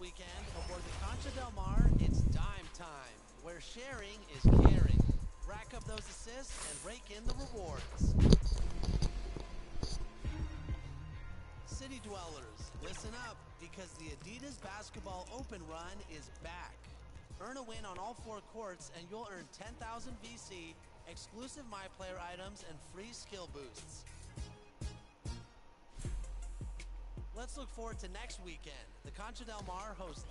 weekend, aboard the Concha Del Mar, it's dime time, where sharing is caring. Rack up those assists and rake in the rewards. City dwellers, listen up, because the Adidas Basketball Open Run is back. Earn a win on all 4 courts and you'll earn 10,000 VC, exclusive MyPlayer items, and free skill boosts. Let's look forward to next weekend. The Concha Del Mar hosts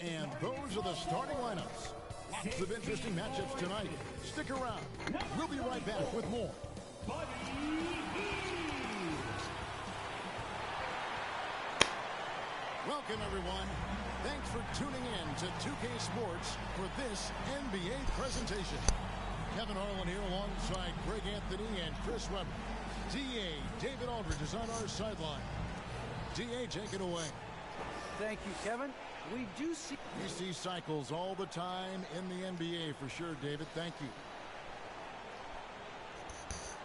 And those are the starting lineups. Lots of interesting matchups tonight. Stick around. We'll be right back with more. Welcome, everyone. Thanks for tuning in to 2K Sports for this NBA presentation. Kevin Harlan here alongside Greg Anthony and Chris Webber. DA David Aldridge is on our sideline. DA, take it away. Thank you, Kevin. We see cycles all the time in the NBA for sure, David. Thank you.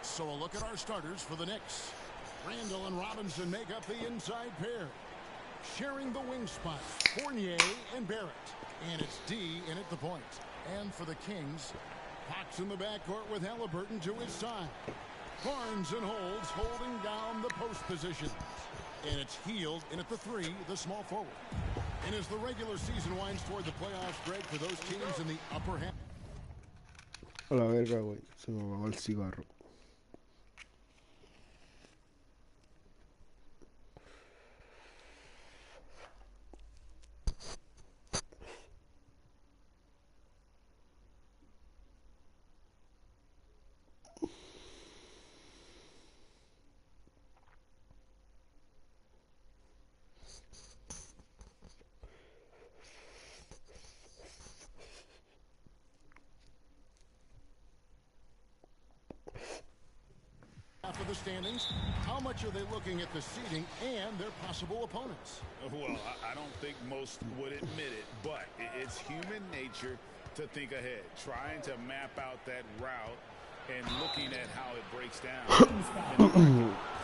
So a look at our starters for the Knicks. Randall and Robinson make up the inside pair. Sharing the wing spots, Fournier and Barrett. And it's D in at the point. And for the Kings, Fox in the backcourt with Halliburton to his side. Barnes and Holds holding down the post positions. And it's Hield in at the 3, the small forward. And as the regular season winds toward the playoffs, Greg, for those teams in the upper half. A la verga, güey. Se me apagó el cigarro. After the standings, how much are they looking at the seeding and their possible opponents? Well, I don't think most would admit it, but it's human nature to think ahead, trying to map out that route and looking at how it breaks down.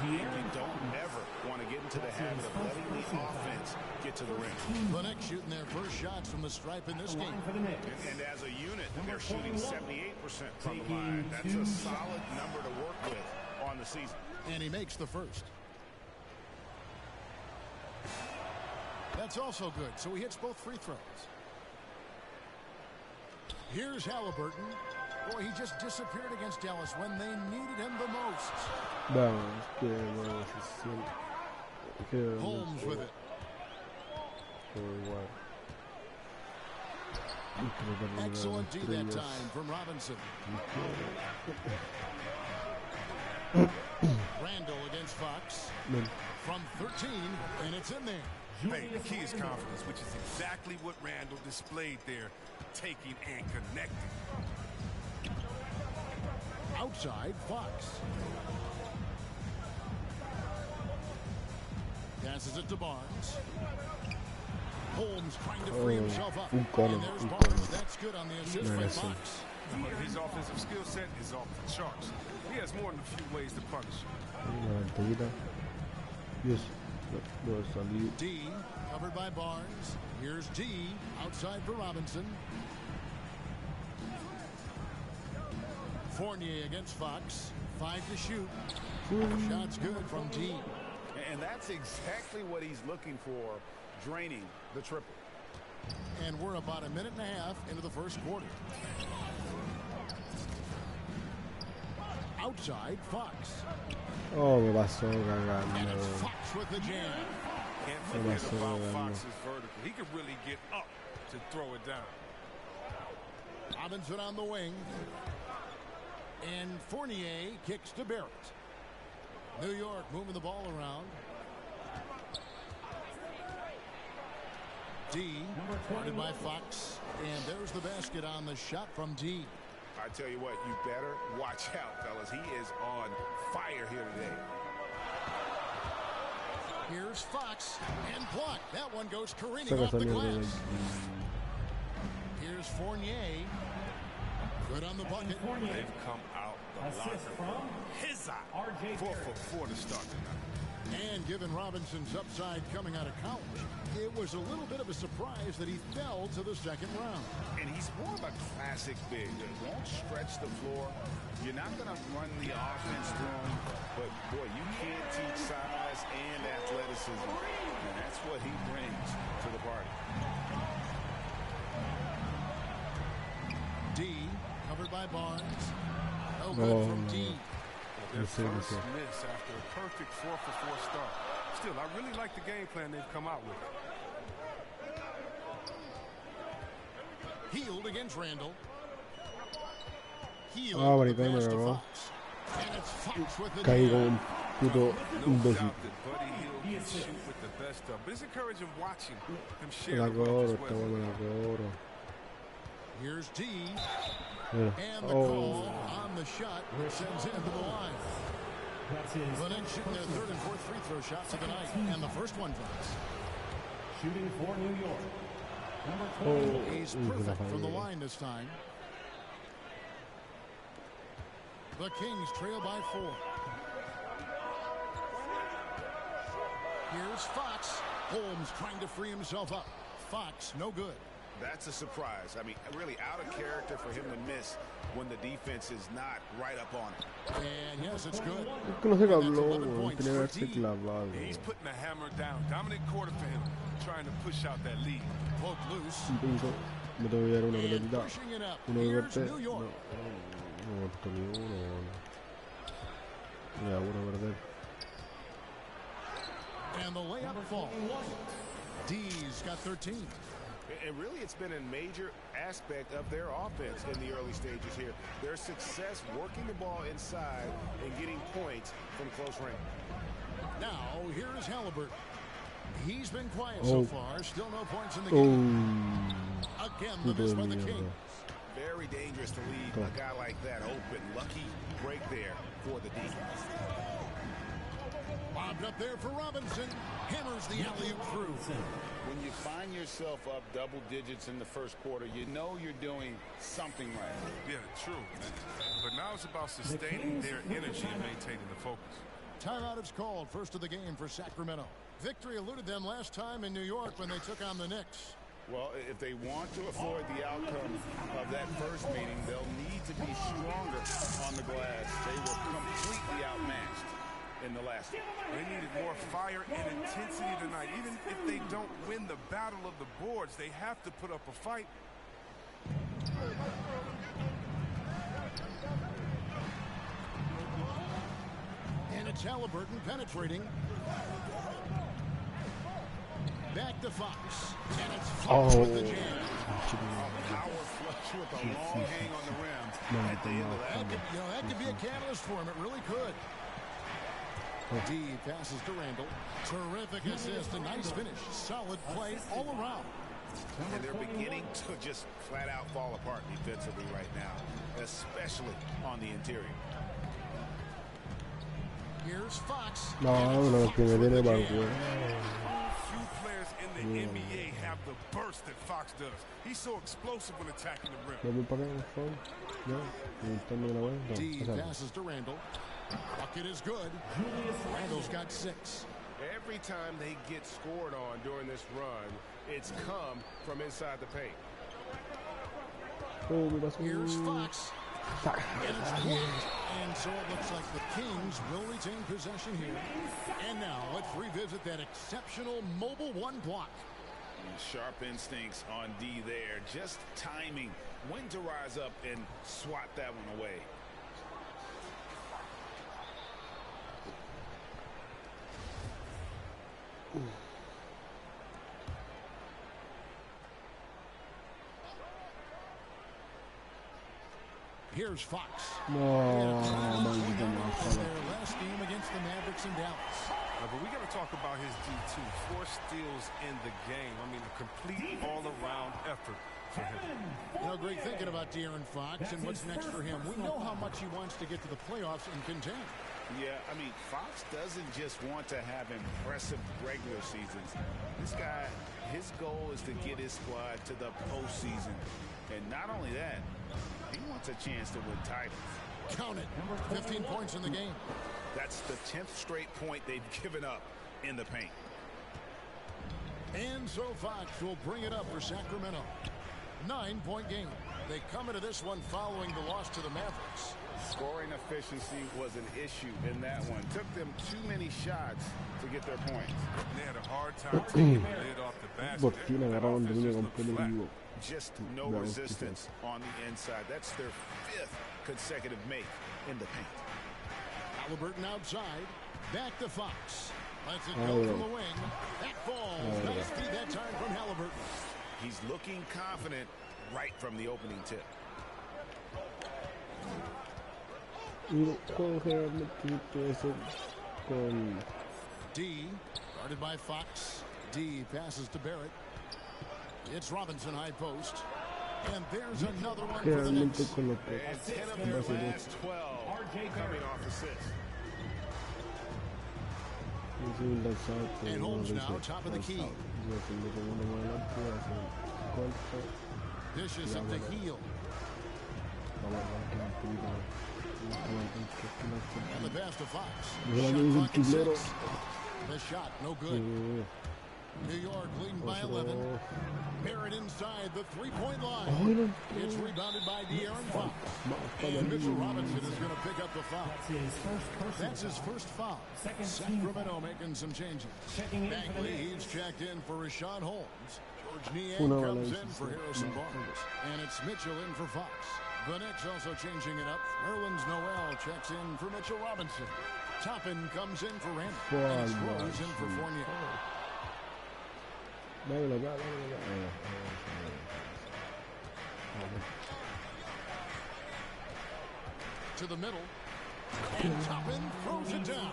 You don't ever want to get into the habit of letting the offense get to the ring. The Knicks shooting their first shots from the stripe in this game. And as a unit, they're shooting 78% from the line. That's a solid number to work with on the season. And he makes the first. That's also good. So he hits both free throws. Here's Halliburton. Boy, he just disappeared against Dallas when they needed him the most. Holmes with it. Excellent D that time from Robinson. Randall against Fox. From 13, and it's in there. Hey, the key is confidence, which is exactly what Randall displayed there, taking and connecting. Outside, Fox. Passes it to Barnes. Holmes trying to free himself up. And there's Barnes. That's good on the assist by Fox. His offensive skill set is off the charts. He has more than a few ways to punish. D covered by Barnes. Here's D outside for Robinson. Fournier against Fox. 5 to shoot. Shot's good from D. And that's exactly what he's looking for, draining the triple. And we're about a minute and a half into the first quarter. Outside, Fox. Oh, me pasó And cagando. it's Fox with the jam. Can't forget about Fox's vertical. He can really get up to throw it down. Robinson on the wing. And Fournier kicks to Barrett. New York moving the ball around. D, guarded by Fox. And there's the basket on the shot from D. I tell you what, you better watch out, fellas. He is on fire here today. Here's Fox and blocked. That one goes careening off the glass. Here's Fournier. Good on the bucket. They've come out the locker room. His eye. 4 for 4 to start tonight. And given Robinson's upside coming out of college, it was a little bit of a surprise that he fell to the second round. And he's more of a classic big that won't stretch the floor. You're not going to run the offense through him, but boy, you can't teach size and athleticism, and that's what he brings to the party. D, covered by Barnes. No good from D. Their first miss after a perfect 4-for-4 start. Still, I really like the game plan they've come out with. Healed against Randall. Healed marica, me pass to cagó. Fox. And it's Fox with the Caí como jam. un puto No imbécil. doubt that Buddy Hield can shoot with the best of, but it's encouraging watching him Me share la the rock cobro, as esta well. weá me la cobro. Here's D. Mira. And the call on the shot sends him to the line. The Knicks shooting their third and fourth free throw shots of the night. And the first one drops. Shooting for New York. He's perfect from the line this time. The Kings trail by 4. Here's Fox. Holmes trying to free himself up. Fox, no good. That's a surprise. I mean, really out of character for him to miss when the defense is not right up on it. And yes, it's good. Es que no se And that's habló, 11 weón. points Tenía que for haberse D. clavado. He's putting the hammer down. Dominant quarter for him, trying to push out that lead. Poke loose. Un punto. Me tengo que dar una And pelotita. pushing it up. Uno de Here's verte. New No, York. no aguanto ni uno. Me da uno perder. And the layup falls. D's got 13. And really, it's been a major aspect of their offense in the early stages here. Their success working the ball inside and getting points from close range. Now, here is Halliburton. He's been quiet so far. Still no points in the game. Again, the miss by the Kings. Very dangerous to leave a guy like that open. Lucky break there for the defense. Bobbed up there for Robinson. Hammers the alley-oop through. When you find yourself up double digits in the first quarter, you know you're doing something right. Yeah, true. But now it's about sustaining their energy and maintaining the focus. Timeout is called. First of the game for Sacramento. Victory eluded them last time in New York when they took on the Knicks. Well, if they want to avoid the outcome of that first meeting, they'll need to be stronger on the glass. They were completely outmatched in the last one. They needed more fire and intensity tonight. Even if they don't win the battle of the boards, they have to put up a fight. And it's Halliburton penetrating. Back to Fox. And it's Fox with the jam. Power flush with a long hang on the rim at the end of that. That could be a catalyst for him. It really could. D passes to Randall. Terrific assist. A nice finish. Solid play all around. And they're beginning to just flat out fall apart defensively right now, especially on the interior. Here's Fox. No, que me tiene para el juego. Few players in the NBA have the burst that Fox does. He's so explosive when attacking the rim. Vamos para acá, por favor. No, preguntándome la weá. No, D pasamos. passes to Randall. Bucket is good. Randall's got 6. Every time they get scored on during this run, it's come from inside the paint. Oh, me pasó. Here's Fox. And it's blocked. And so it looks like the Kings will retain possession here. And now let's revisit that exceptional mobile one block. And sharp instincts on D there. Just timing when to rise up and swat that one away. Here's Fox. No, maldita Their mafia. last game against the Mavericks in Dallas. But we got to talk about his D2. 4 steals in the game. I mean, a complete all-around effort for him. Great thinking about De'Aaron Fox and what's next for him. We know how much he wants to get to the playoffs and contend. Yeah, I mean, Fox doesn't just want to have impressive regular seasons. This guy, his goal is to get his squad to the postseason. And not only that, he wants a chance to win titles. Count it. 15 points in the game. That's the 10th straight point they've given up in the paint. And so Fox will bring it up for Sacramento. 9-point game. They come into this one following the loss to the Mavericks. Scoring efficiency was an issue in that one. Took them too many shots to get their points. They had a hard time taking the lid off the basket. Just no resistance on the inside. That's their 5th consecutive make in the paint. Halliburton outside. Back to Fox. Lets it go from the wing. That falls. Nice feed that time from Halliburton. He's looking confident right from the opening tip. D, guarded by Fox. D passes to Barrett. It's Robinson high post. And there's another one for the Knicks. And 10 of their last 12 coming off assists. And Holmes now, top of the key. Dishes up the heel. And the pass to Fox. The shot, no good. New York leading by 11. Barrett inside the three-point line. It's rebounded by De'Aaron Fox. And Mitchell Robinson is going to pick up the foul. That's his first foul. Sacramento making some changes. Bagley, he's checked in for Rashawn Holmes. George Niang comes in for Harrison Barnes. And it's Mitchell in for Fox. The Knicks also changing it up. Nerlens Noel checks in for Mitchell Robinson. Toppin comes in for Randall. And it's Rose in for Fournier. To the middle. And Toppin throws it down.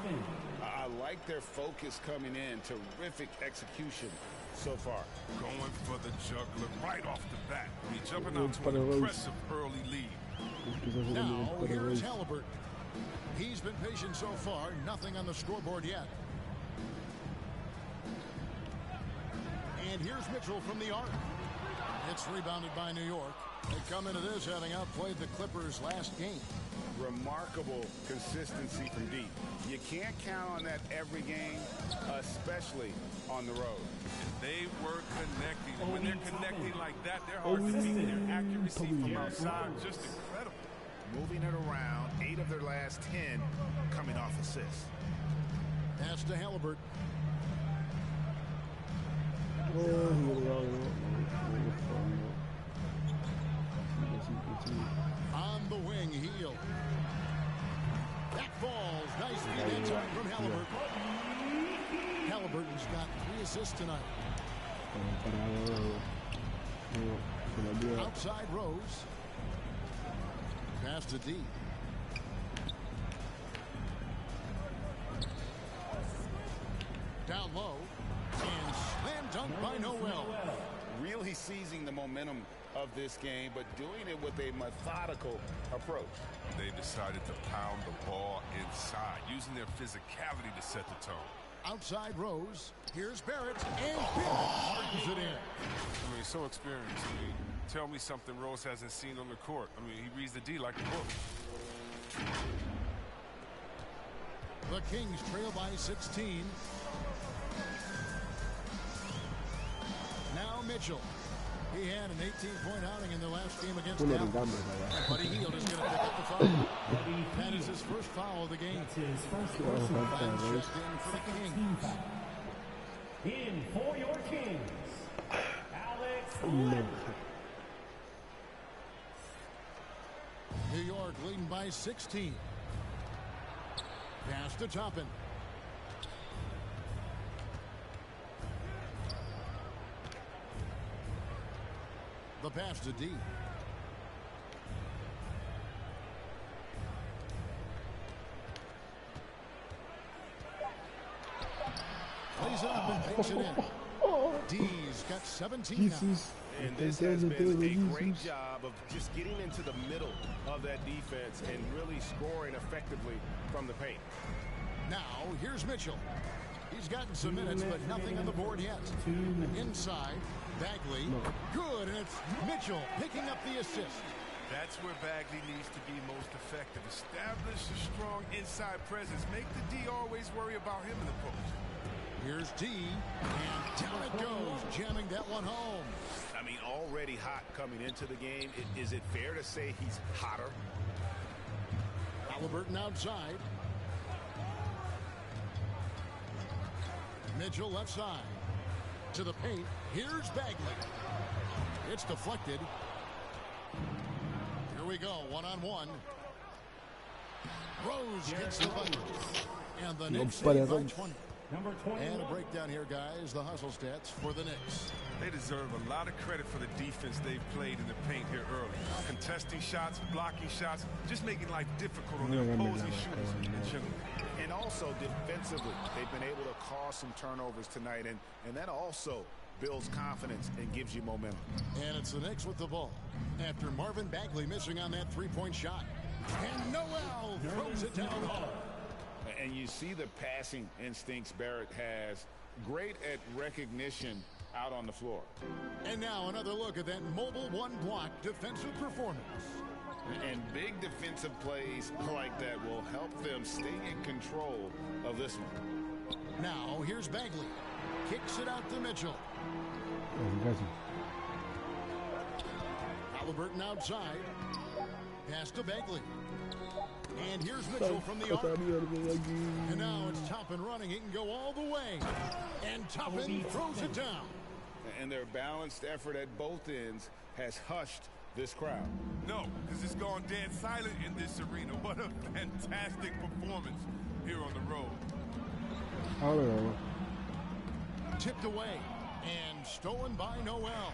I like their focus coming in. Terrific execution so far. Going for the juggler right off the bat. He's jumping out to an impressive early lead. Now, here's Halliburton. He's been patient so far. Nothing on the scoreboard yet. And here's Mitchell from the arc. It's rebounded by New York. They come into this having outplayed the Clippers last game. Remarkable consistency from deep. You can't count on that every game, especially on the road. They were connecting. When they're connecting like that, they're hard to beat. Their accuracy from outside, just incredible. Moving it around, 8 of their last 10 coming off assists. Pass to Halliburton. On the wing, heel. That falls. Nice feed time from Halliburton. Halliburton's got 3 assists tonight. Outside Rose. Pass to D. Down low. And slam dunk by Noel. Really seizing the momentum of this game, but doing it with a methodical approach. They decided to pound the ball inside, using their physicality to set the tone. Outside Rose. Here's Barrett. And Barrett hardens it in. I mean, so experienced. I mean, tell me something Rose hasn't seen on the court. I mean, he reads the D like a book. The Kings trail by 16. Now Mitchell. He had an 18-point outing in the last game against Dallas. Buddy Hield is going to pick up the foul. That is his first foul of the game. That's his first personal foul. Checked in for the Kings. In for your Kings, Alex. New York leading by 16. Pass to Toppin. The pass to D. Plays it up and takes it in. D's got 17 now. And this has been a great job of just getting into the middle of that defense and really scoring effectively from the paint. Now, here's Mitchell. He's gotten some minutes, but nothing on the board yet. Inside, Bagley. Good, and it's Mitchell picking up the assist. That's where Bagley needs to be most effective. Establish a strong inside presence. Make the D always worry about him in the post. Here's D, and down it goes, jamming that one home. I mean, already hot coming into the game. Is it fair to say he's hotter? Halliburton outside. Mitchell left side. To the paint. Here's Bagley. It's deflected. Here we go, one-on-one. Rose gets the bucket. And the Knicks lead by 20. Number 20. And a breakdown here, guys. The hustle stats for the Knicks. They deserve a lot of credit for the defense they've played in the paint here early. Contesting shots, blocking shots, just making life difficult on the opposing shooters in general. And also defensively, they've been able to cause some turnovers tonight, and that also builds confidence and gives you momentum. And it's the Knicks with the ball after Marvin Bagley missing on that three-point shot. And Noel throws it down hard. And you see the passing instincts Barrett has. Great at recognition out on the floor. And now another look at that mobile one-block defensive performance. And big defensive plays like that will help them stay in control of this one. Now here's Bagley. Kicks it out to Mitchell. Halliburton outside. Pass to Bagley. And here's Mitchell from the arc. And now it's Toppin running. He can go all the way. And Toppin throws it down. And their balanced effort at both ends has hushed this crowd. No, because it's gone dead silent in this arena. What a fantastic performance here on the road. Tipped away and stolen by Noel.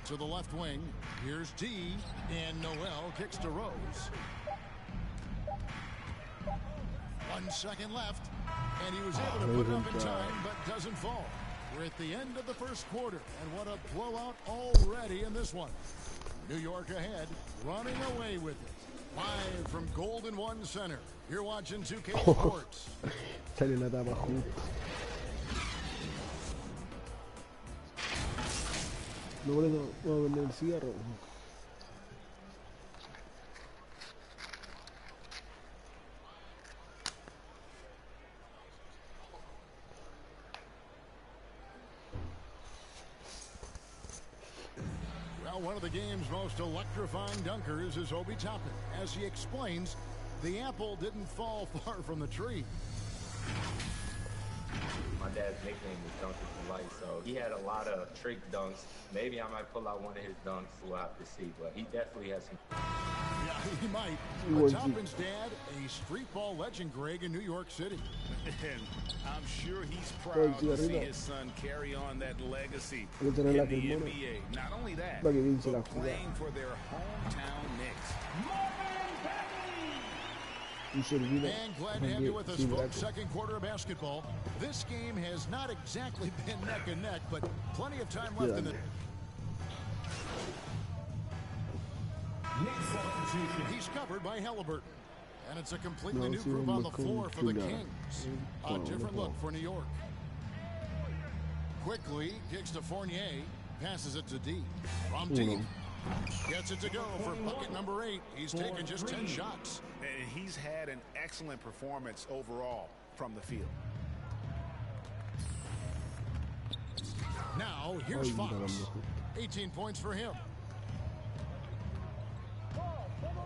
To the left wing, here's D, and Noel kicks to Rose. 1 second left, and he was able to put it up in time, but doesn't fall. We're at the end of the first quarter, and what a blowout already in this one. New York ahead, running away with it. Live from Golden One Center, you're watching 2K Sports. No voy a vender el cigarro. Well, one of the game's most electrifying dunkers is Obi Toppin. As he explains, the apple didn't fall far from the tree. My dad's nickname was Dunker for Life, so he had a lot of trick dunks. Maybe I might pull out one of his dunks. We'll have to see, but he definitely has some. Yeah, he might. But Toppin's dad, a street ball legend, Greg, in New York City. And I'm sure he's proud to see his son carry on that legacy in the NBA. Not only that, but playing for their hometown Knicks. And glad to have you with us, folks. Second quarter of basketball. This game has not exactly been neck and neck, but plenty of time left in the. He's covered by Halliburton. And it's a completely new group on the floor for the Kings. A different look for New York. Quickly kicks to Fournier. Passes it to D. From deep. Gets it to go for bucket number 8. He's taken just 10 shots. And he's had an excellent performance overall from the field. Now, here's Fox. 18 points for him.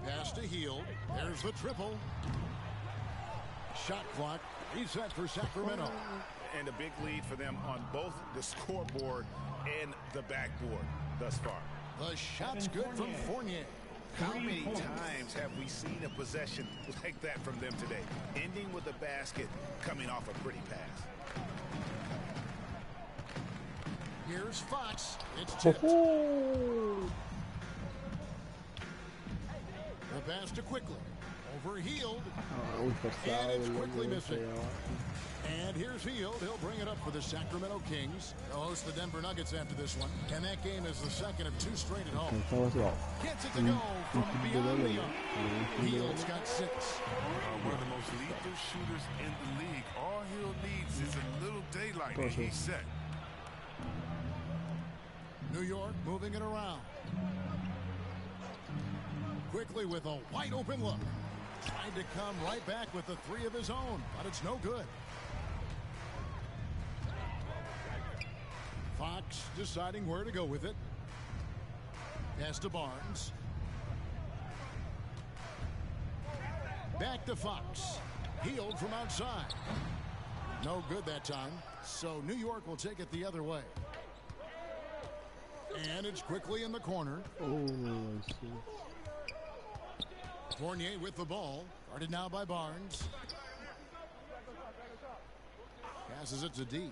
Pass to Hield. There's the triple. Shot clock reset for Sacramento. And a big lead for them on both the scoreboard and the backboard thus far. The shot's good from Fournier. How many times have we seen a possession like that from them today? Ending with a basket, coming off a pretty pass. Here's Fox. It's tipped. The pass to Quickly. Over Hield. And it's Quickly missing. And here's Hield. He'll bring it up for the Sacramento Kings. They'll host the Denver Nuggets after this one. And that game is the second of 2 straight at home. Gets it to go from beyond the arc. Hield's got 6. One of the most lethal shooters in the league. All Hield needs is a little daylight, and he's set. New York moving it around. Quickly with a wide open look. Tried to come right back with the three of his own, but it's no good. Fox deciding where to go with it. Pass to Barnes. Back to Fox. Healed from outside. No good that time. So New York will take it the other way. And it's quickly in the corner. Oh, I see. Fournier with the ball. Guarded now by Barnes. Passes it to D.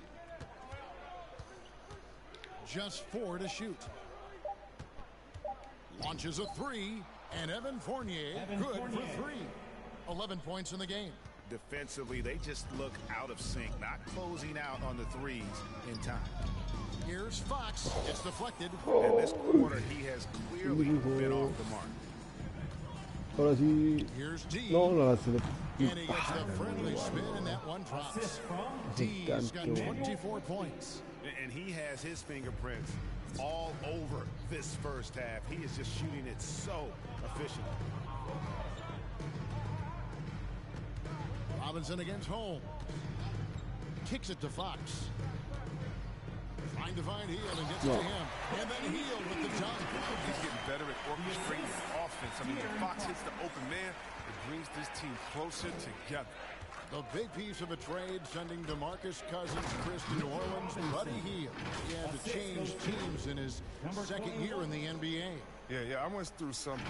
Just 4 to shoot. Launches a three. And Evan Fournier good for 3. 11 points in the game. Defensively, they just look out of sync, not closing out on the threes in time. Here's Fox. It's deflected. In this quarter, he has clearly been off the mark. Ahora sí. Here's D. No, no la hace. And he gets the friendly spin, and that one drops. D's got 24 points. And he has his fingerprints all over this first half. He is just shooting it so efficiently. Robinson against Holmes. Kicks it to Fox. Trying to find Hield and gets it to him. And then Hield with the dunk. He's getting better at orchestrating the offense. I mean, when Fox hits the open man, it brings this team closer together. The big piece of a trade sending DeMarcus Cousins, Chris to New Orleans, Buddy Hield. He had to change teams in his second year in the NBA. Yeah, I went through something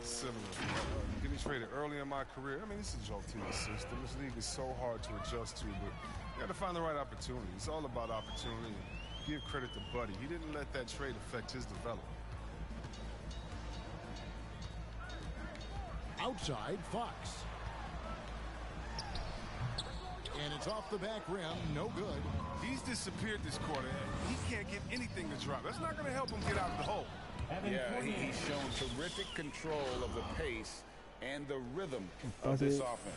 similar. Getting traded early in my career. I mean, this is a joke team system. This league is so hard to adjust to, but you got to find the right opportunity. It's all about opportunity. Give credit to Buddy. He didn't let that trade affect his development. Outside, Fox. And it's off the back rim. No good. He's disappeared this quarter. He can't get anything to drop. That's not going to help him get out of the hole. Yeah, he's shown terrific control of the pace and the rhythm of this offense.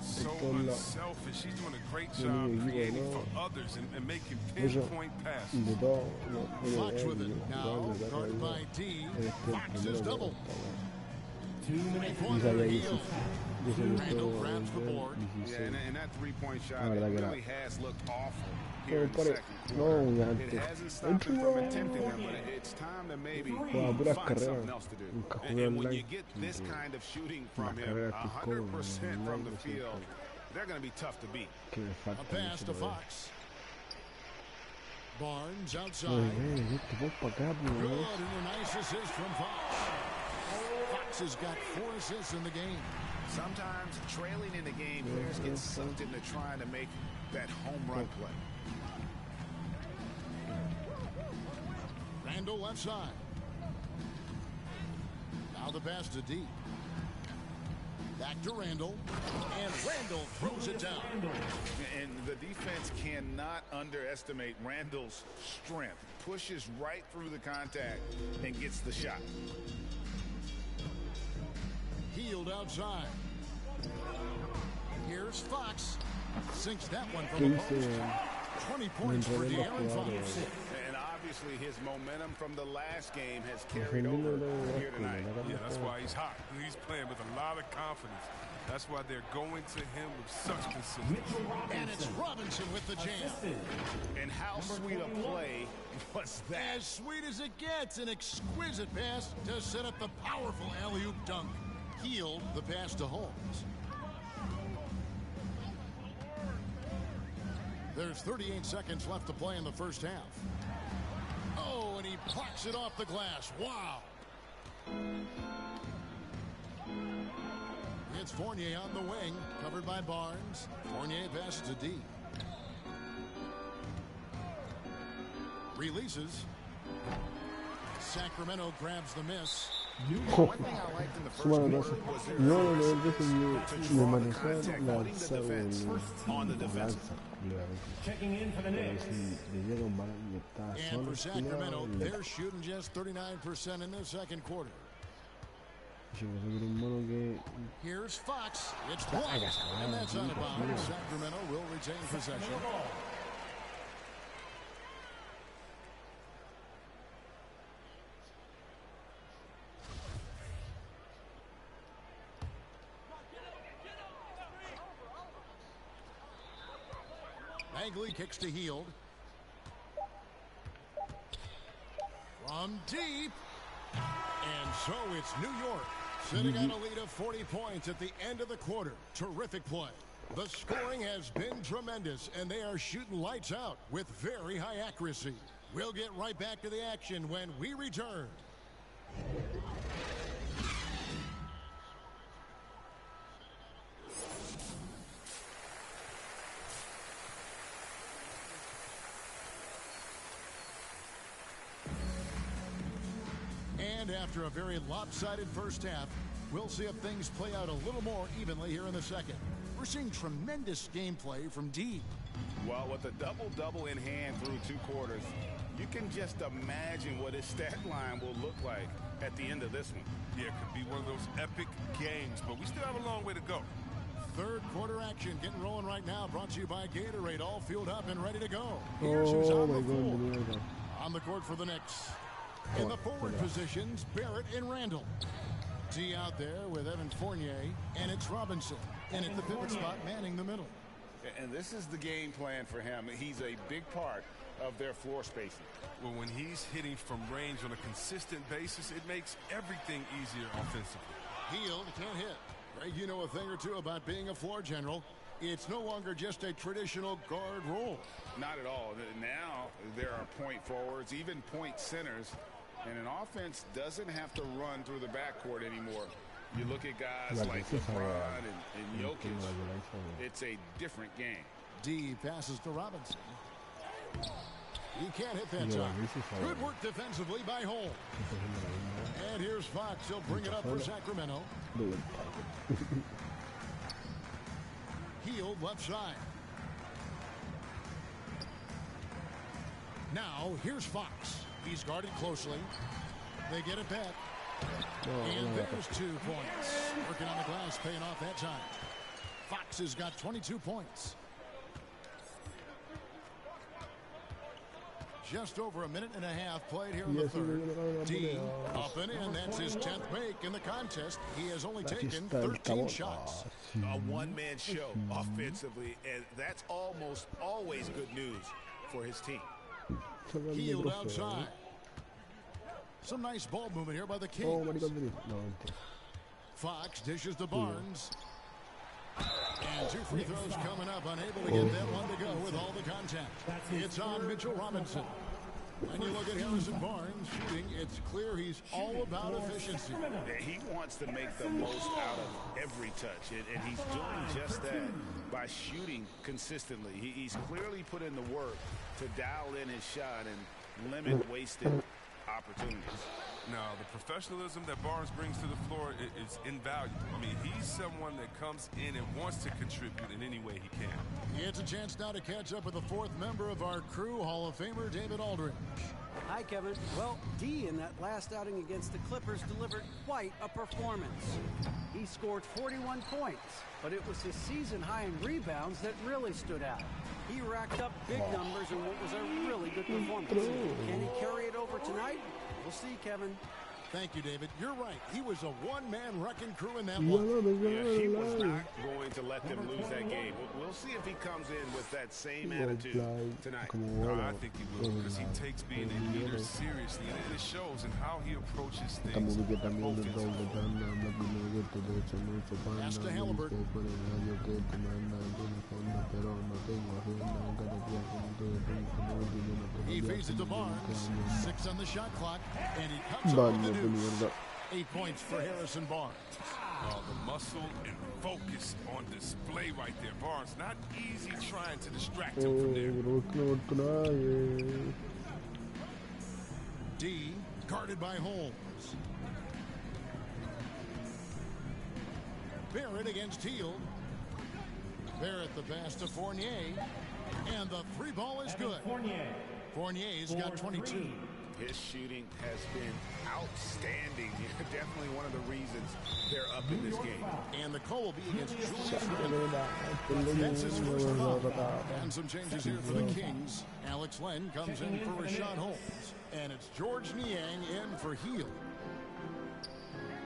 So unselfish. He's doing a great job creating for others and making pinpoint passes. Fox with it now, guarded by D. Fox is double. 2 minutes. Randall grabs the board. Yeah, and that three-point shot really has looked awful here in the second No, It hasn't stopped him from attempting them, but it's time to maybe find something else to do. And when you get this kind of shooting from him, 100% from the field, they're going to be tough to beat. A pass to Fox. Barnes outside. Good, and a nice assist from Fox. Fox has got 4 assists in the game. Sometimes trailing in the game, players get sucked into trying to make that home run play. Randall left side. Now the pass to D. Back to Randall. And Randall throws it down. And the defense cannot underestimate Randall's strength. Pushes right through the contact and gets the shot. Healed outside. Here's Fox. Sinks that one from the post. 20 points for De'Aaron Fox. And obviously his momentum from the last game has carried over here tonight. Yeah, that's why he's hot. He's playing with a lot of confidence. That's why they're going to him with such consistency. And it's Robinson with the jam. And how sweet a play was that? As sweet as it gets. An exquisite pass to set up the powerful alley-oop dunk. Healed the pass to Holmes. There's 38 seconds left to play in the first half. Oh, and he plucks it off the glass. Wow. It's Fournier on the wing, covered by Barnes. Fournier passes to D. Releases. Sacramento grabs the miss. One thing I liked in the first quarter was their on the defense. Checking in for the Knicks. And for Sacramento, they're shooting just 39% in the second quarter. Here's Fox. It's blocked. And that's out of bounds. Sacramento will retain possession. Bagley kicks to Heald. From deep. And so it's New York sitting on a lead of 40 points at the end of the quarter. Terrific play. The scoring has been tremendous, and they are shooting lights out with very high accuracy. We'll get right back to the action when we return. And after a very lopsided first half, we'll see if things play out a little more evenly here in the second. We're seeing tremendous gameplay from D. Well, with a double-double in hand through 2 quarters, you can just imagine what his stat line will look like at the end of this one. Yeah, it could be one of those epic games, but we still have a long way to go. Third quarter action getting rolling right now, brought to you by Gatorade, all fueled up and ready to go. Here's who's on the floor. On the court for the Knicks. In the forward positions, Barrett and Randall. D out there with Evan Fournier, and it's Robinson. And at the pivot spot, manning the middle. And this is the game plan for him. He's a big part of their floor spacing. Well, when he's hitting from range on a consistent basis, it makes everything easier offensively. Heald can't hit. Greg, you know a thing or two about being a floor general. It's no longer just a traditional guard role. Not at all. Now there are point forwards, even point centers, and an offense doesn't have to run through the backcourt anymore. You look at guys like LeBron and Jokic, it's a different game. D passes to Robinson. He can't hit that time. Good work defensively by Holmes. And here's Fox. He'll bring it up for Sacramento. Heald left side. Now here's Fox. He's guarded closely. They get it back. And there's 2 points. Working on the glass, paying off that time. Fox has got 22 points. Just over a minute and a half played here in the third. D up and in. That's his 10th make in the contest. He has only taken 13 shots. A one-man show offensively, and that's almost always good news for his team. Heald outside. Some nice ball movement here by the Kings. Fox dishes to Barnes. And 2 free throws coming up, unable to get that one to go with all the contact. It's on Mitchell Robinson. When you look at Harrison Barnes shooting, it's clear he's all about efficiency. He wants to make the most out of every touch, and he's doing just that by shooting consistently. He's clearly put in the work to dial in his shot and limit wasted opportunities. Now, the professionalism that Barnes brings to the floor is invaluable. I mean, he's someone that comes in and wants to contribute in any way he can. It's a chance now to catch up with the 4th member of our crew, Hall of Famer David Aldridge. Hi, Kevin. Well, D in that last outing against the Clippers delivered quite a performance. He scored 41 points, but it was his season high in rebounds that really stood out. He racked up big numbers in what was a really good performance. Can he carry it over tonight? We'll see, Kevin. Thank you, David. You're right. He was a one-man wrecking crew in that one. Yeah, he was not going to let them lose that game. We'll see if he comes in with that same attitude tonight. I think he will, because he takes being a leader seriously, and it shows in how he approaches things offensively. Pass to Halliburton. He feeds it to Barnes. 6 on the shot clock, and he comes up with the deuce. 8 points for Harrison Barnes. The muscle and focus on display right there. Barnes, not easy trying to distract him from there. D guarded by Holmes. Barrett against Heald. Barrett the pass to Fournier. And the 3 ball is good. Fournier's got 22. His shooting has been outstanding. Definitely one of the reasons they're up in this game. And the call will be against Julius Randle. That's his first foul. And some changes here for the Kings. Alex Len comes in for Rashad Holmes. And it's George Niang in for Heald.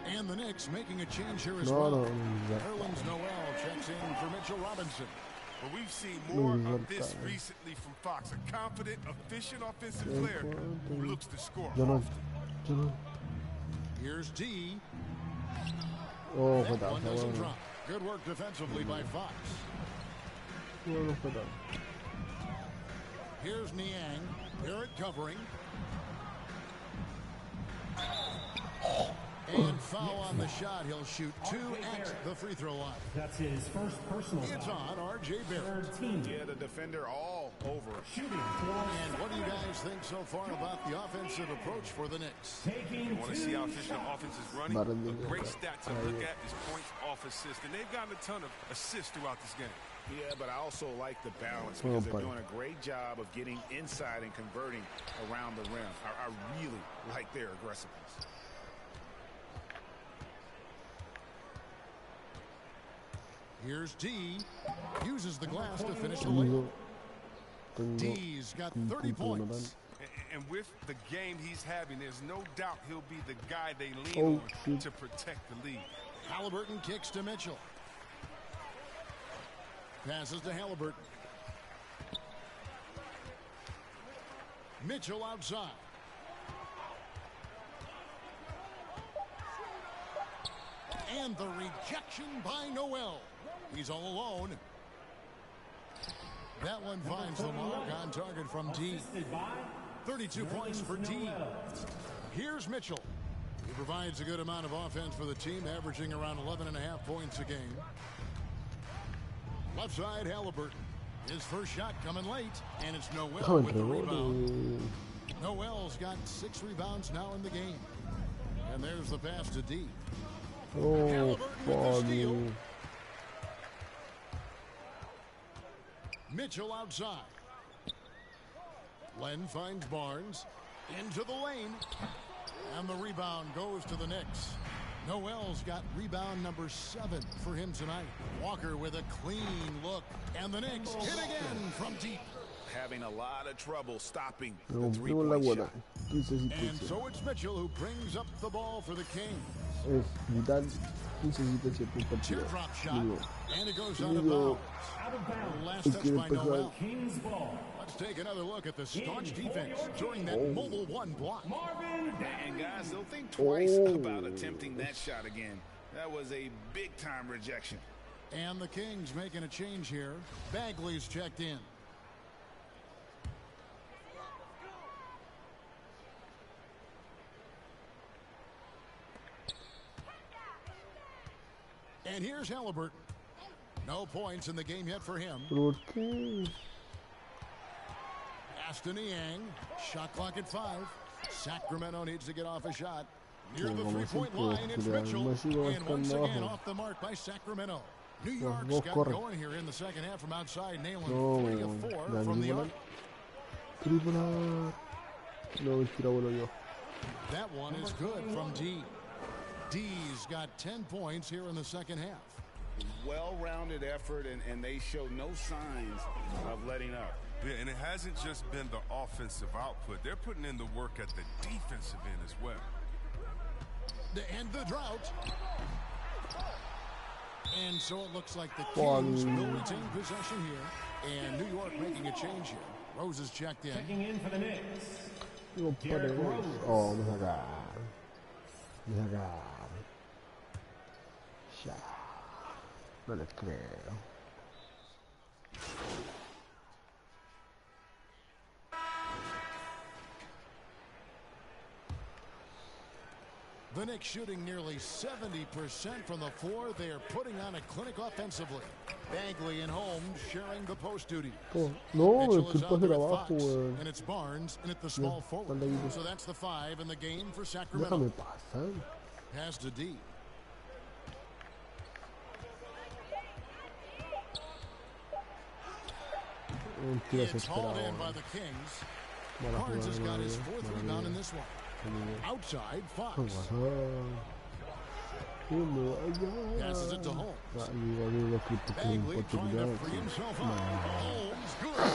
And the Knicks making a change here as well. Erlins Noel checks in for Mitchell Robinson. But we've seen more of this recently from Fox. A confident, efficient offensive player who looks to score often. Here's D. Oh, That one doesn't drop. Good work defensively by Fox. Here's Niang. Barrett covering. And foul on the shot. He'll shoot 2 at the free throw line. That's his first personal It's foul. on R.J. Barrett. Yeah, the defender all over. Shooting. And what do you guys think so far about the offensive approach for the Knicks? You want to see how efficient the offense is running? A great stat to look at is points off assist. And they've gotten a ton of assists throughout this game. Yeah, but I also like the balance because they're doing a great job of getting inside and converting around the rim. I really like their aggressiveness. Here's D. Uses the glass to finish the layup. D's got 30 points. And with the game he's having, there's no doubt he'll be the guy they lean on to protect the lead. Halliburton kicks to Mitchell. Passes to Halliburton. Mitchell outside. And the rejection by Noel. He's all alone. That one finds the mark on target from D. 32 points for D. Here's Mitchell. He provides a good amount of offense for the team, averaging around 11.5 points a game. Left side, Halliburton. His first shot coming late, and it's Noel with the rebound. Noel's got 6 rebounds now in the game. And there's the pass to D. Oh, steal. Mitchell outside. Len finds Barnes into the lane, and the rebound goes to the Knicks. Noel's got rebound number 7 for him tonight. Walker with a clean look, and the Knicks hit again from deep. Having a lot of trouble stopping the three-point shot. And so it's Mitchell who brings up the ball for the Kings. Teardrop shot, and it goes out of bounds. Last touch by Noel. Kings ball. Let's take another look at the staunch defense during that mobile 1 block. And guys, they'll think twice about attempting that shot again. That was a big-time rejection. And the Kings making a change here. Bagley's checked in. And here's Halliburton. No points in the game yet for him. Aston Yang. Shot clock at 5. Sacramento needs to get off a shot. Near the 3-point line, it's Mitchell. And once again off the mark by Sacramento. New York's got going here in the second half from outside, nailing 3 of 4 from the arc. That one is good from D. D's got 10 points here in the second half. Well-rounded effort, and they show no signs of letting up. Yeah, and it hasn't just been the offensive output. They're putting in the work at the defensive end as well. And the drought. And so it looks like the Kings will retain possession here. And New York making a change here. Rose is checked in. Checking in for the Knicks. Oh, me sacaron. Ya. No les creo. The Knicks shooting nearly 70% from the floor. They are putting on a clinic offensively. Bagley and Holmes sharing the post duty. No, Mitchell el is que out pase there abajo, with Fox, güey. and it's Barnes and at the small forward. So that's the 5 in the game for Sacramento. Déjame pasar. Pass to D. It's hauled in by the Kings. Barnes has got his 4th rebound in this one. Outside, Fox. Passes it to Holmes. Bagley trying to free himself up. Holmes, good.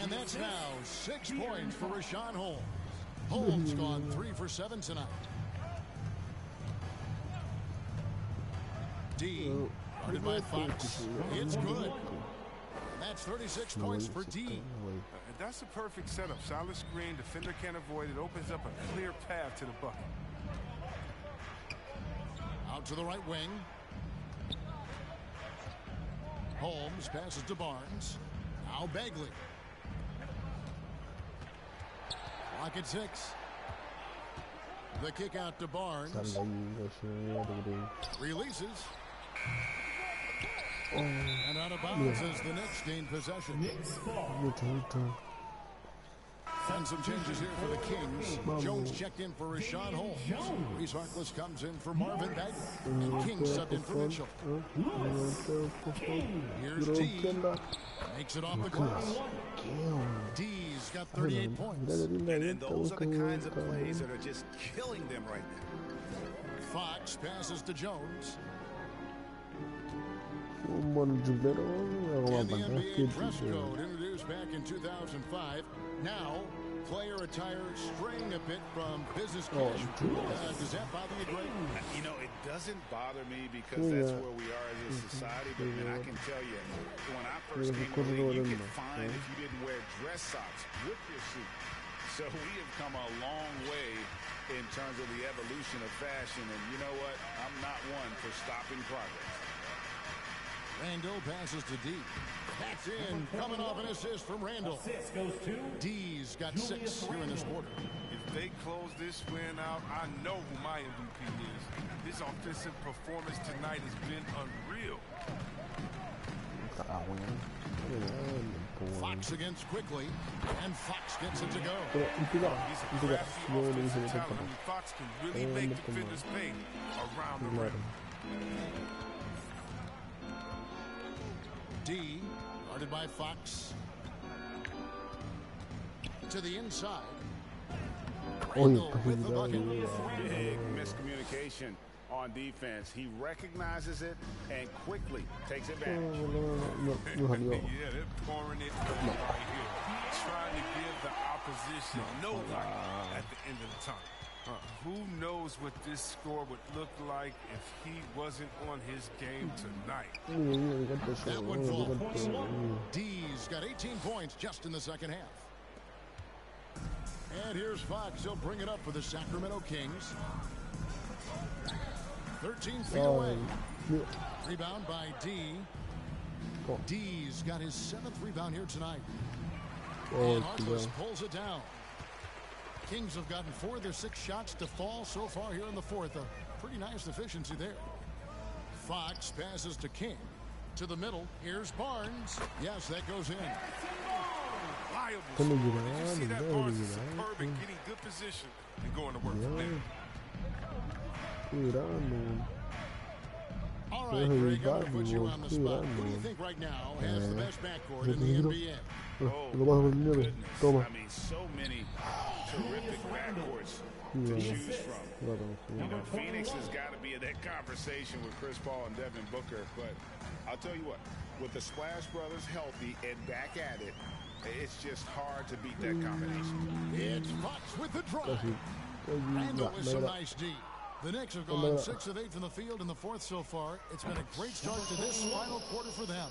And that's now 6 points for Rashawn Holmes. Holmes gone 3 for 7 tonight. D, guarded by Fox. It's good. That's 36 points for D. That's a perfect setup. Solid screen, defender can't avoid it. Opens up a clear path to the bucket. Out to the right wing. Holmes passes to Barnes. Now Bagley. Clock at 6. The kick out to Barnes. Releases. And out of bounds as the Knicks gain possession. And some changes here for the Kings. Jones checked in for Rashawn Holmes. Reese Harkless comes in for Marvin Bagley. Kings subbed in for Mitchell. Here's D. Makes it off the glass. D's got 38 points. And those are the kinds of plays that are just killing them right now. Fox passes to Jones. Un buen jubilero. And the NBA dress code introduced back in 2005. Now, player attire straying a bit from business casual. Does that bother you, Greg? You know, it doesn't bother me because that's where we are as a society. But man, I can tell you, when I first came to the league, you get fined if you didn't wear dress socks with your suit. So we have come a long way in terms of the evolution of fashion. And you know what? I'm not one for stopping progress. Randall passes to D. That's in. Coming off an assist from Randall. Assist goes to D's got 6 here in this quarter. If they close this win out, I know who my MVP is. His offensive performance tonight has been unreal. Fox against quickly, and Fox gets it to go. He's a crafty offensive talent. I mean, Fox can really make defenders pay around the rim. D, guarded by Fox. To the inside. Randall with the bucket. Big miscommunication on defense. He recognizes it and quickly takes advantage. Yeah, they're pouring it right here. Trying to give the opposition no life at the end of the time. Who knows what this score would look like if he wasn't on his game tonight? That one falls. D's got 18 points just in the second half. And here's Fox. He'll bring it up for the Sacramento Kings. 13 feet away. Rebound by D. D's got his 7th rebound here tonight. And Harkless pulls it down. Kings have gotten 4 of their 6 shots to fall so far here in the 4th. A pretty nice efficiency there. Fox passes to King. To the middle. Here's Barnes. Yes, that goes in. Did you see that? Barnes is superb in getting good position and going to work from there. All right, Greg, I'm going to put you on the spot. Who do you think right now has the best backcourt in the NBA? Oh, goodness. I mean, so many terrific backcourts to choose from. You know, Phoenix has got to be in that conversation with Chris Paul and Devin Booker. But I'll tell you what, with the Splash Brothers healthy and back at it, it's just hard to beat that combination. It's Fox with the drive. Randall with some nice D. The Knicks have gone 6 of 8 from the field in the 4th so far. It's been a great start to this final quarter for them.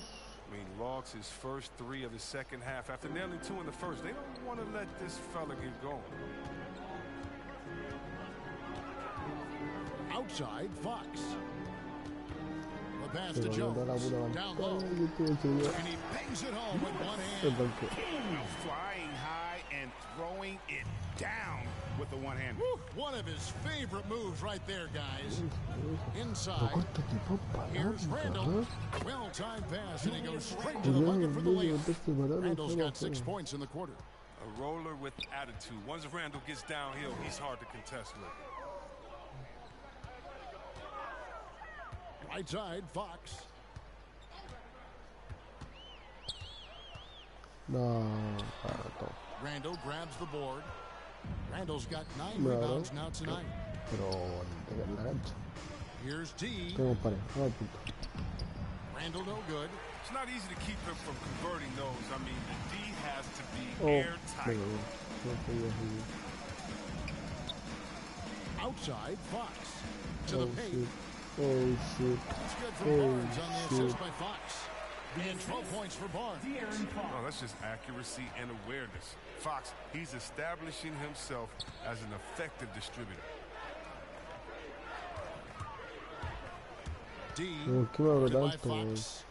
I mean, logs his first 3 of the second half. After nailing 2 in the first, they don't want to let this fella get going. Outside, Fox. The pass to Jones. Down low. And he bangs it home with one hand. Flying high and throwing it down with the one hand. One of his favorite moves right there, guys. Inside. Here's Randall. Well-timed pass, and he goes straight to the bucket for the layup. Randall's got 6 points in the quarter. A roller with attitude. Once Randall gets downhill, he's hard to contest with. Right side, Fox. Randall grabs the board. Randall's got 9 rebounds now tonight. Here's D. Randall no good. It's not easy to keep him from converting those. I mean, the D has to be airtight. Outside, Fox. To the paint. Oh, shit. That's good from Barnes on the assist by Fox. And 12 points for Barnes. Oh, that's just accuracy and awareness. Fox, he's establishing himself as an effective distributor. D. ¿Por qué me abro by tanto, weón? Fox.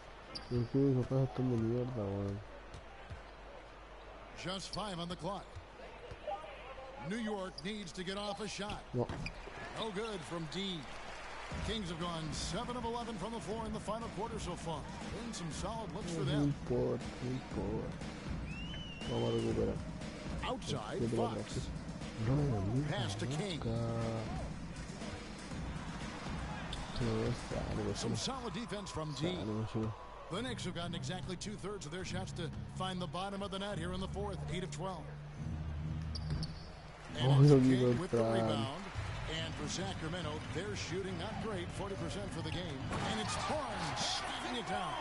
¿Por qué mis papás están de mierda, weón? Just 5 on the clock. New York needs to get off a shot. No. No good from D. Kings have gone 7 of 11 from the floor in the final quarter so far. Been some solid looks for No them. importa, no importa. Vamos a recuperar. Outside, Yo te la Fox. practico. No, Pass to King. Some solid defense from D. The Knicks have gotten exactly 2/3 of their shots to find the bottom of the net here in the fourth, 8 of 12. And it's King with the rebound. And for Sacramento, they're shooting not great, 40% for the game. And it's Barnes shooting it down.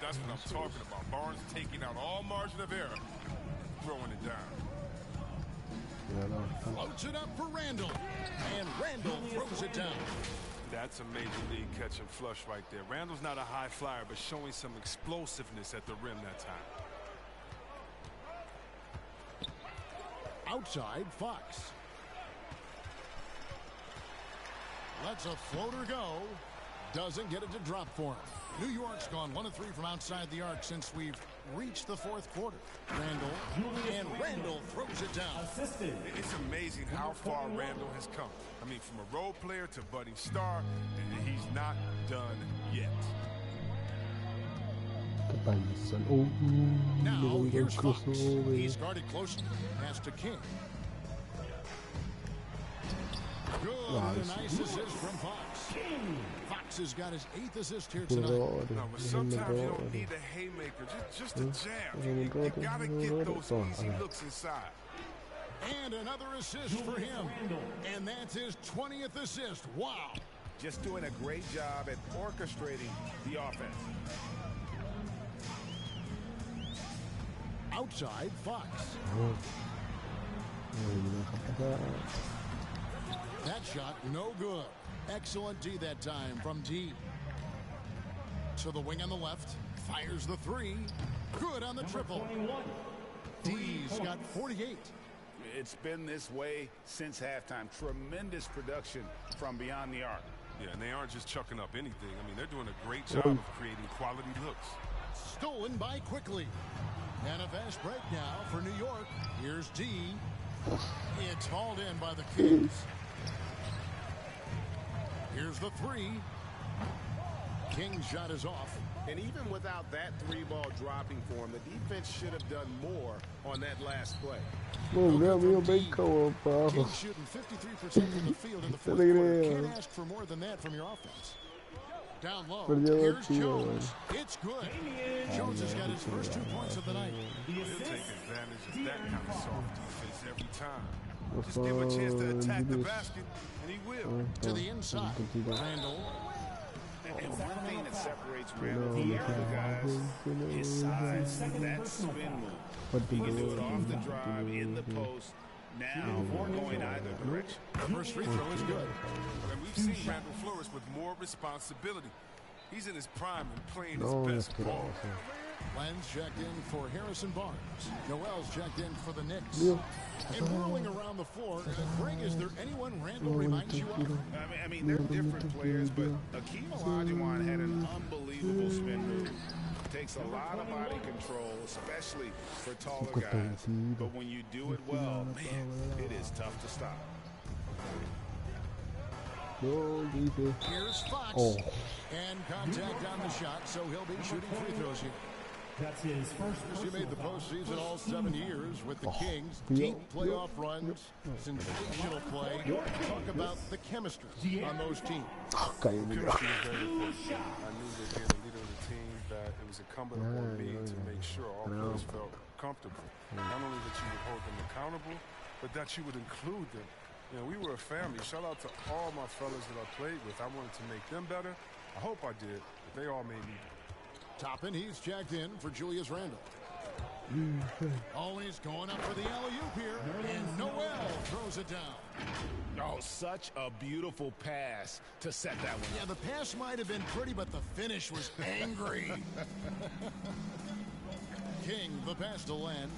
That's what I'm talking about. Barnes taking out all margin of error, throwing it down. Floats it up for Randall. And Randall throws it down. That's a major league catch and flush right there. Randall's not a high flyer, but showing some explosiveness at the rim that time. Outside, Fox. Lets a floater go. Doesn't get it to drop for him. New York's gone 1 of 3 from outside the arc since we've reached the fourth quarter. Randall throws it down. It's amazing how far Randall has come. I mean, from a role player to budding star, and he's not done yet. Now here's Fox. He's guarded closely. Pass to King. Good. A nice assist from Fox. Fox has got his 8th assist here tonight. No, but sometimes you don't need a haymaker, just a jab. You gotta get those easy looks inside. And another assist for him. And that's his 20th assist. Wow. Just doing a great job at orchestrating the offense. Outside, Fox. That shot, no good. Excellent D that time from D. To the wing on the left. Fires the 3. Good on the triple. D's got 48. It's been this way since halftime. Tremendous production from beyond the arc. Yeah, and they aren't just chucking up anything. I mean, they're doing a great job of creating quality looks. Stolen by Quickly. And a fast break now for New York. Here's D. It's hauled in by the Kings. Here's the 3. King's shot is off. And even without that 3-ball dropping for him, the defense should have done more on that last play. King's shooting 53% from the field in the fourth quarter. Can't ask for more than that from your offense. Down low. Here's Jones. It's good. Jones has got his first 2 points of the night. He'll take advantage of that kind of soft defense every time. Just give him a chance to attack the basket, and he will. To the inside. Randall. And one thing that separates Randall from the other guys, his size, that spin move. He can do it off the drive, in the post, now going either direction. The first free throw is good. And we've seen Randall flourish with more responsibility. He's in his prime and playing his best ball. Len's checked in for Harrison Barnes. Noel's checked in for the Knicks. And whirling around the floor, Greg, is there anyone Randall reminds you of? I mean, they're different players, but Akeem Olajuwon had an unbelievable spin move. Takes a lot of body control, especially for taller guys. But when you do it well, man, it is tough to stop. Here's Fox. And contact on the shot, so he'll be shooting free throws here. That's his first. He made the postseason all 7 years with the Kings. Deep playoff runs, sensational play. Talk about the chemistry on those teams. Chemistry is very important. I knew that being the leader of the team, that it was incumbent upon me to make sure all players felt comfortable. Not only that you would hold them accountable, but that you would include them. You know, we were a family. Shout out to all my fellas that I played with. I wanted to make them better. I hope I did, but they all made me better. Toppin, he's checked in for Julius Randle. Always going up for the alley-oop here, and Noel throws it down. Oh, such a beautiful pass to set that one Yeah, up. the pass might have been pretty, but the finish was angry. King, the pass to Len.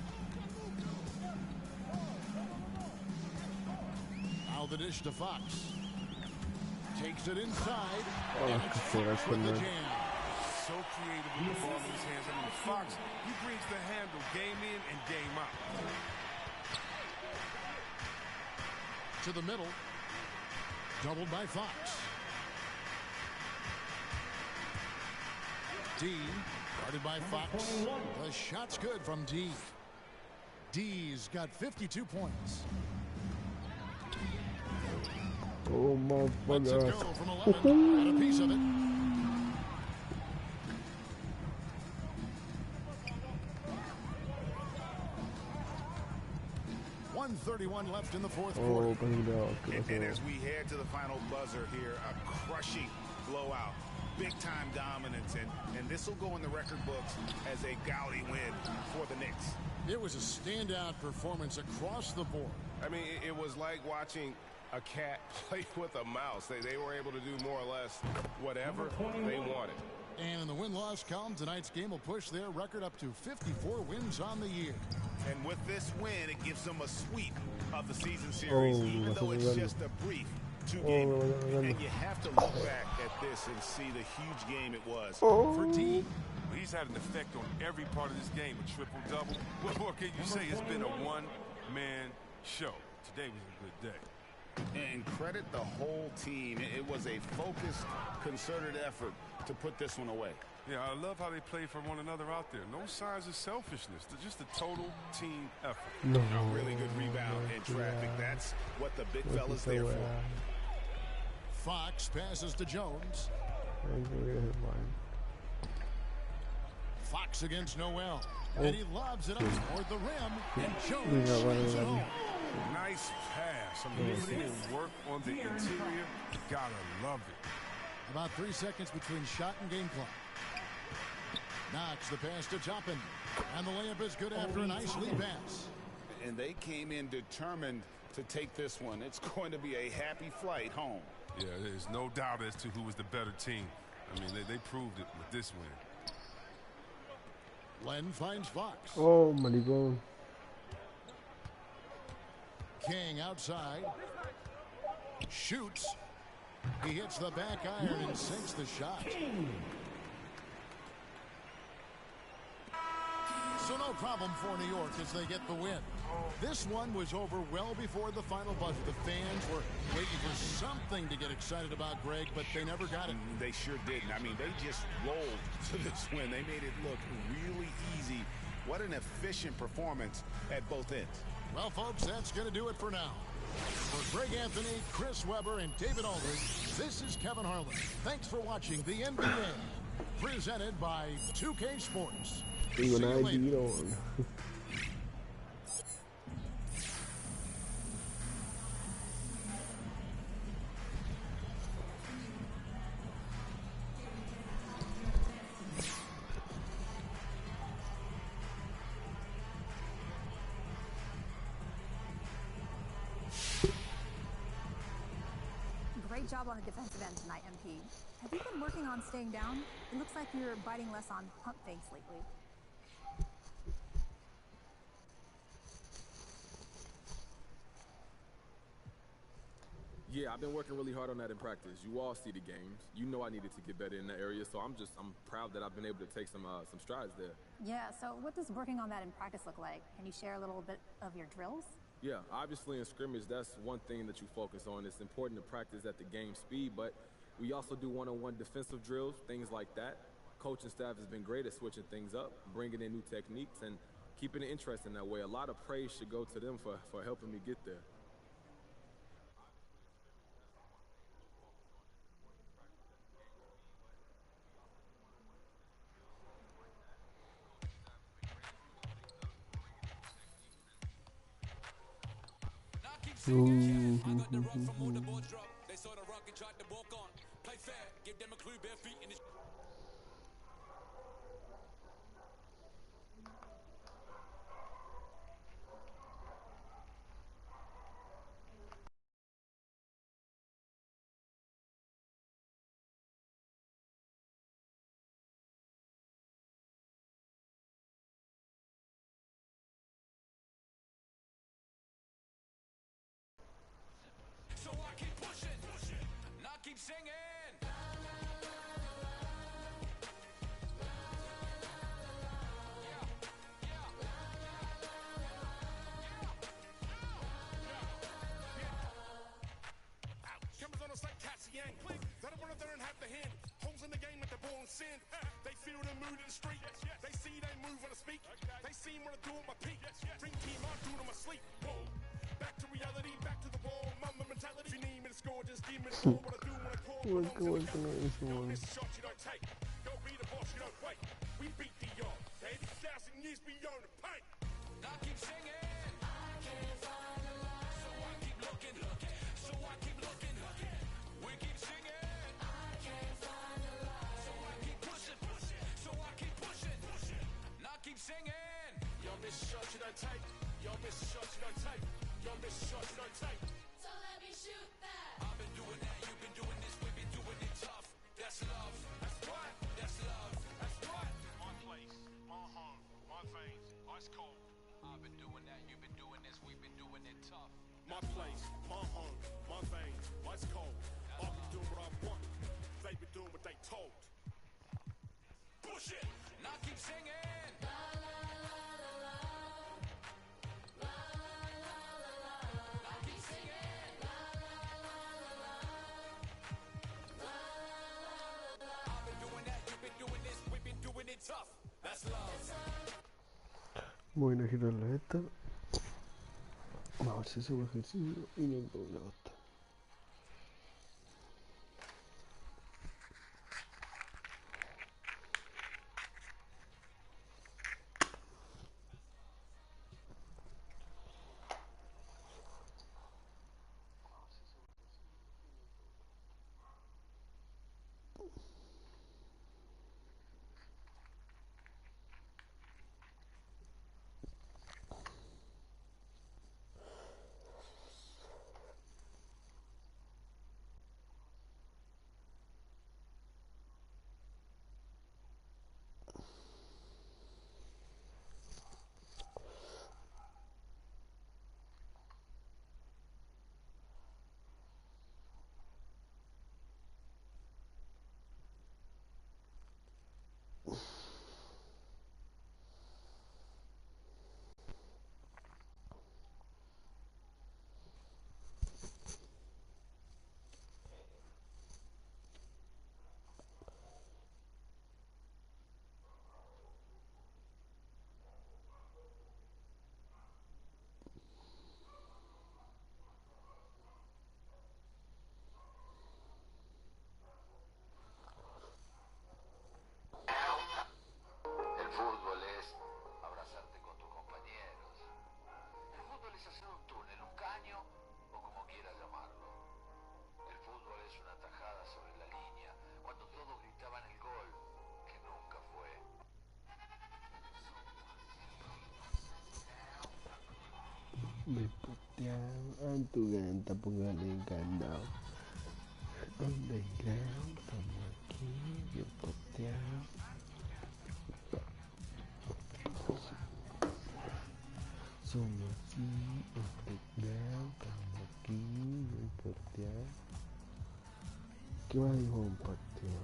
Now the dish to Fox. Takes it inside. And it's Fox with the jam. So creative with the ball in his hands. I mean, Fox, he brings the handle game in and game out. To the middle. Doubled by Fox. D, guarded by Fox. The shot's good from D. D's got 52 points. Oh my Let's it God. go from 11. Got a piece of it. .131 left in the fourth quarter. Oh, contenido. And as we head to the final buzzer here, a crushing blowout. Big-time dominance, and this will go in the record books as a gaudy win for the Knicks. It was a standout performance across the board. I mean, it was like watching a cat play with a mouse. They were able to do more or less whatever they wanted. And in the win-loss column, tonight's game will push their record up to 54 wins on the year. And with this win, it gives them a sweep of the season series, even though it's just a brief two-game. And you have to look back at this and see the huge game it was. For D, He's had an effect on every part of this game, a triple-double. What more can you say? It's been a one-man show. Today was a good day. And credit the whole team. It was a focused, concerted effort to put this one away. Yeah, I love how they play for one another out there. No signs of selfishness. They're just a total team effort. A really good rebound in traffic. That's what the big fella's there for. Fox passes to Jones. Fox against Noel. And he lobs it up toward the rim. And Jones shoots it home. Nice pass. I mean, putting in work on the interior. Gotta love it. About 3 seconds between shot and game clock. Knocks the pass to Toppin. And the layup is good after a nice lead pass. And they came in determined to take this one. It's going to be a happy flight home. Yeah, there's no doubt as to who was the better team. I mean, they proved it with this win. Len finds Fox. Oh, maricón. King outside. Shoots. He hits the back iron and sinks the shot. So no problem for New York as they get the win. This one was over well before the final buzzer. The fans were waiting for something to get excited about, Greg, but they never got it. They sure didn't. I mean, they just rolled to this win. They made it look really easy. What an efficient performance at both ends. Well, folks, that's going to do it for now. For Greg Anthony, Chris Webber, and David Aldridge, this is Kevin Harlan. Thanks for watching the NBA, presented by 2K Sports. See you later. Great job on the defensive end tonight, MP. Have you been working on staying down? It looks like you're biting less on pump fakes lately. Yeah, I've been working really hard on that in practice. You all see the games. You know I needed to get better in that area, so I'm proud that I've been able to take some strides there. Yeah, so what does working on that in practice look like? Can you share a little bit of your drills? Yeah, obviously in scrimmage, that's one thing that you focus on. It's important to practice at the game speed, but we also do one-on-one defensive drills, things like that. Coaching staff has been great at switching things up, bringing in new techniques, and keeping it interesting that way. A lot of praise should go to them for helping me get there. Ooh. They saw the rock and tried to walk on. Play fair, give them a clue, bare feet in the keep singing. Cameras on us like Cassian. Let them run up there and have the hand. Holes in the game at the ball and sin. They feel the mood in the street. They see they move when I speak. They see what I do on my peak. Dream team, I do it on my sleep. Whoa. Back to reality, back to the wall. Mama mentality. If you need me to score, just give me the ball. What I do when I call. Yo, miss a shot you don't take. Go be the boss, you don't wait. We beat the yard. 80,000 years beyond the pain. Now keep singing. I can't find the light. So I keep looking. So I keep looking. We keep singing. I can't find the light. So I keep pushing. So I keep pushing. Now keep singing. Yo, miss a shot you don't take. Yo, miss a shot you don't take. Yo, miss a shot you don't take. So let me shoot that. I've been doing that. You've been doing this. We've been doing it tough. That's love. That's right. That's love. That's right. My place, my home, my veins, ice cold. I've been doing that. You've been doing this. We've been doing it tough. My place, my home, my veins, ice cold. I've been doing what I want. They've been doing what they told. Bullshit. Now keep singing. La la la la la. La la la la la. Now keep singing. La la la la la. La la la la. I've been doing that. You've been doing this. We've been doing it tough. That's love. Voy a girarle esta. Vamos a ver si subo ejercicio y me doy una otra. El fútbol es abrazarte con tus compañeros. El fútbol es hacer un túnel, un caño o como quieras llamarlo. El fútbol es una tajada sobre la línea cuando todos gritaban el gol, que nunca fue. Me putearon a tu ganta, póngale candado. Underground, estamos aquí, bien puteado. Somos aquí, underground, estamos aquí, bien puteado. ¿Qué más dijo un partido?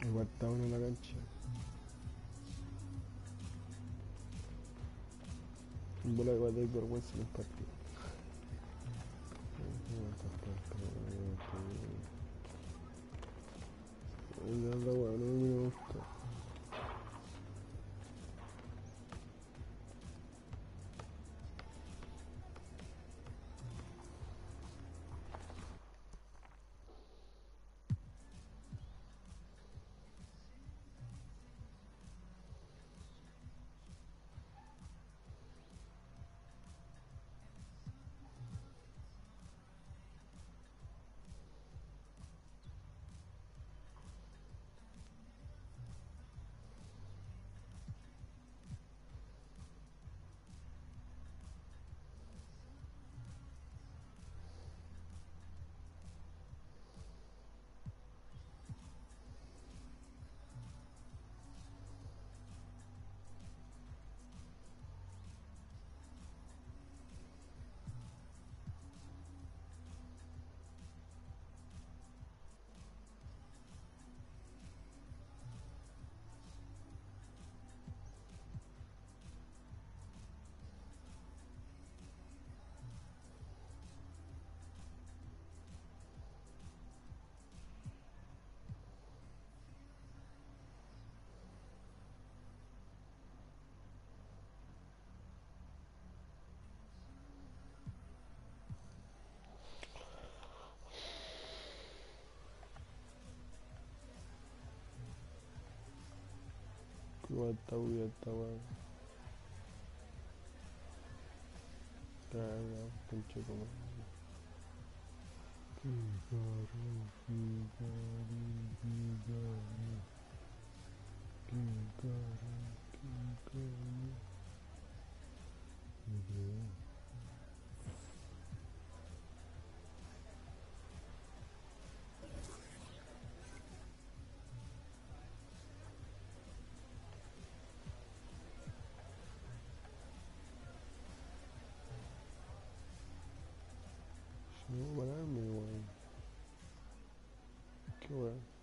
Igual está uno en la cancha. Un bola igual de vergüenza en el partido. La otra hueá no me gusta. Aguanta, weón. Caga, pinche como. No, pararme, weón. Qué weón.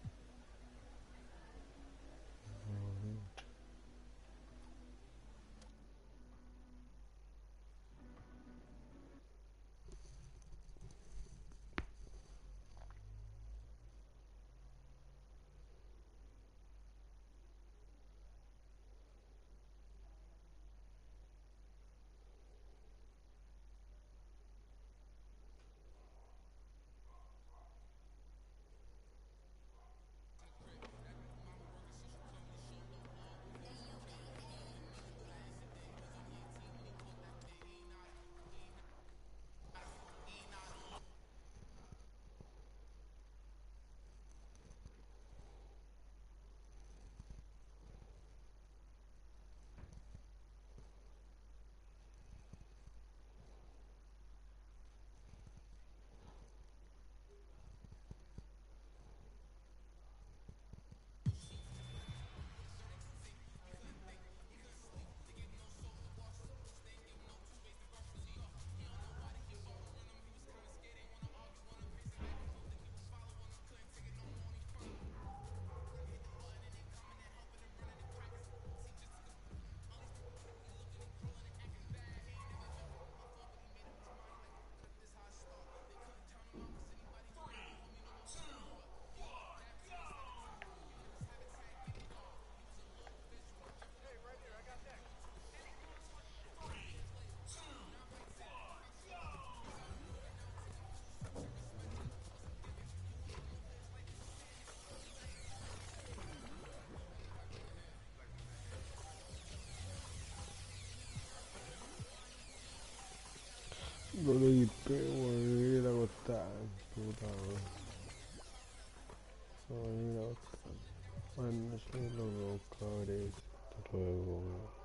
No le dispe, weón, ir a acostar, puta, weón. Se va a ir a acostar. Buenas noches, los dos cabres. Hasta luego, weón.